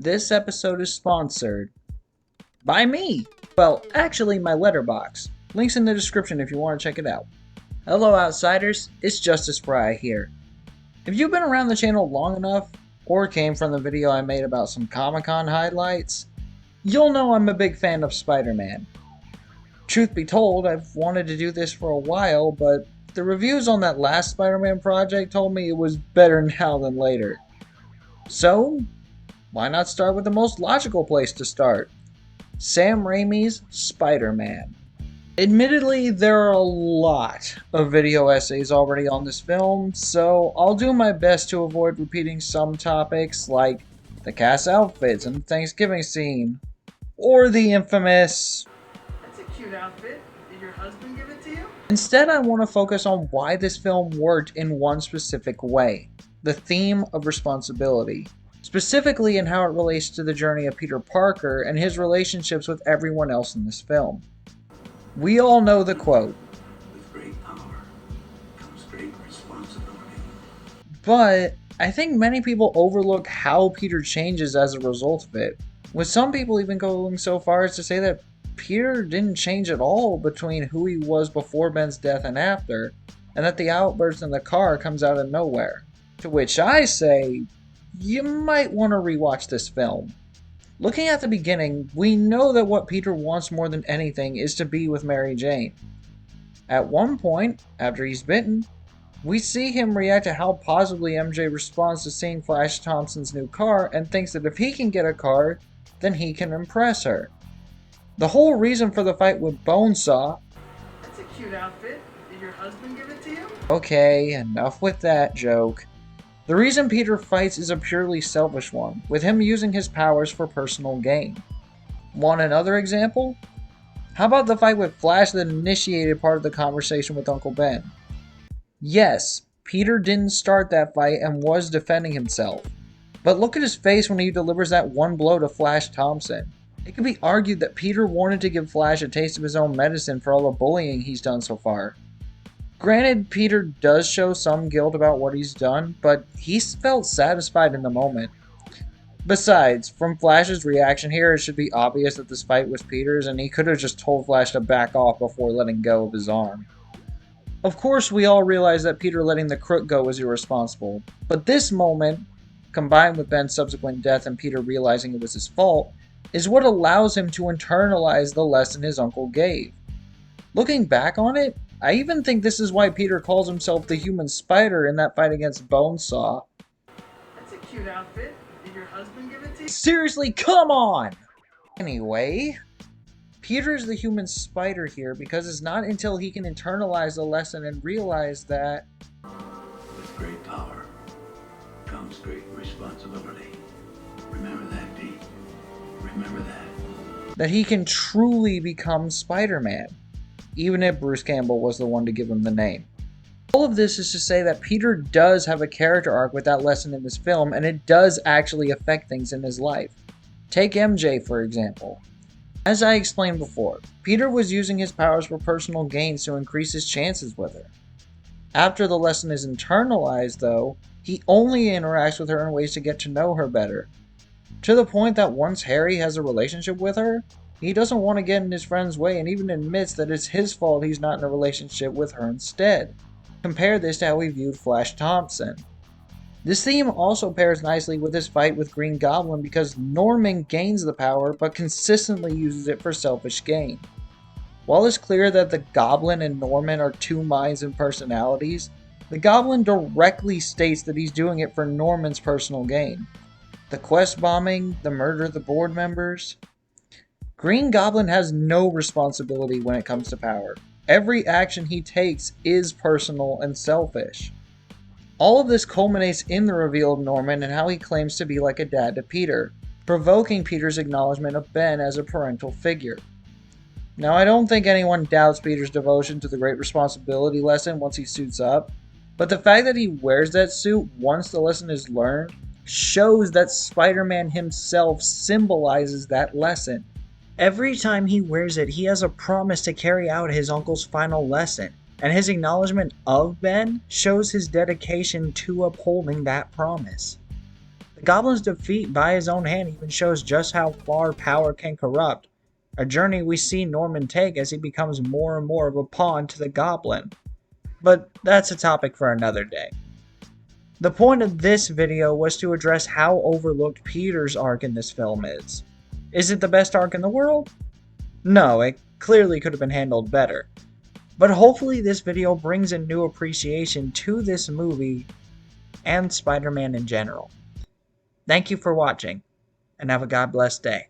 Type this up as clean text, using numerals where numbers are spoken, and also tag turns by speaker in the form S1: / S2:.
S1: This episode is sponsored by me. Well, actually, my letterbox. Links in the description if you want to check it out. Hello, outsiders. It's Justice Fry here. If you've been around the channel long enough, or came from the video I made about some Comic-Con highlights, you'll know I'm a big fan of Spider-Man. Truth be told, I've wanted to do this for a while, but the reviews on that last Spider-Man project told me it was better now than later. So, why not start with the most logical place to start? Sam Raimi's Spider-Man. Admittedly, there are a lot of video essays already on this film, so I'll do my best to avoid repeating some topics like the cast outfits and the Thanksgiving scene, or the infamous,
S2: "That's a cute outfit. Did your husband give it to you?"
S1: Instead, I want to focus on why this film worked in one specific way: the theme of responsibility. Specifically in how it relates to the journey of Peter Parker and his relationships with everyone else in this film. We all know the quote,
S3: "With great power comes great responsibility."
S1: But I think many people overlook how Peter changes as a result of it, with some people even going so far as to say that Peter didn't change at all between who he was before Ben's death and after, and that the outburst in the car comes out of nowhere. To which I say, you might want to rewatch this film. Looking at the beginning, we know that what Peter wants more than anything is to be with Mary Jane. At one point, after he's bitten, we see him react to how positively MJ responds to seeing Flash Thompson's new car and thinks that if he can get a car, then he can impress her. The whole reason for the fight with Bonesaw...
S2: "That's a cute outfit. Did your husband give it to you?"
S1: Okay, enough with that joke. The reason Peter fights is a purely selfish one, with him using his powers for personal gain. Want another example? How about the fight with Flash that initiated part of the conversation with Uncle Ben? Yes, Peter didn't start that fight and was defending himself. But look at his face when he delivers that one blow to Flash Thompson. It could be argued that Peter wanted to give Flash a taste of his own medicine for all the bullying he's done so far. Granted, Peter does show some guilt about what he's done, but he's felt satisfied in the moment. Besides, from Flash's reaction here, it should be obvious that this fight was Peter's, and he could have just told Flash to back off before letting go of his arm. Of course, we all realize that Peter letting the crook go was irresponsible, but this moment, combined with Ben's subsequent death and Peter realizing it was his fault, is what allows him to internalize the lesson his uncle gave. Looking back on it, I even think this is why Peter calls himself the human spider in that fight against Bonesaw.
S2: "That's a cute outfit. Did your husband give it to you?"
S1: Seriously, come on! Anyway, Peter's the human spider here because it's not until he can internalize the lesson and realize that
S3: With great power comes great responsibility. Remember that, Dee. Remember that.
S1: he can truly become Spider-Man, even if Bruce Campbell was the one to give him the name. All of this is to say that Peter does have a character arc with that lesson in this film, and it does actually affect things in his life. Take MJ, for example. As I explained before, Peter was using his powers for personal gains to increase his chances with her. After the lesson is internalized, though, he only interacts with her in ways to get to know her better. To the point that once Harry has a relationship with her, he doesn't want to get in his friend's way and even admits that it's his fault he's not in a relationship with her instead. Compare this to how he viewed Flash Thompson. This theme also pairs nicely with his fight with Green Goblin because Norman gains the power but consistently uses it for selfish gain. While it's clear that the Goblin and Norman are two minds and personalities, the Goblin directly states that he's doing it for Norman's personal gain. The quest bombing, the murder of the board members... Green Goblin has no responsibility when it comes to power. Every action he takes is personal and selfish. All of this culminates in the reveal of Norman and how he claims to be like a dad to Peter, provoking Peter's acknowledgement of Ben as a parental figure. Now, I don't think anyone doubts Peter's devotion to the great responsibility lesson once he suits up, but the fact that he wears that suit once the lesson is learned shows that Spider-Man himself symbolizes that lesson. Every time he wears it, he has a promise to carry out his uncle's final lesson, and his acknowledgement of Ben shows his dedication to upholding that promise. The Goblin's defeat by his own hand even shows just how far power can corrupt, a journey we see Norman take as he becomes more and more of a pawn to the Goblin. But that's a topic for another day. The point of this video was to address how overlooked Peter's arc in this film is. Is it the best arc in the world? No, it clearly could have been handled better. But hopefully this video brings a new appreciation to this movie and Spider-Man in general. Thank you for watching, and have a God bless day.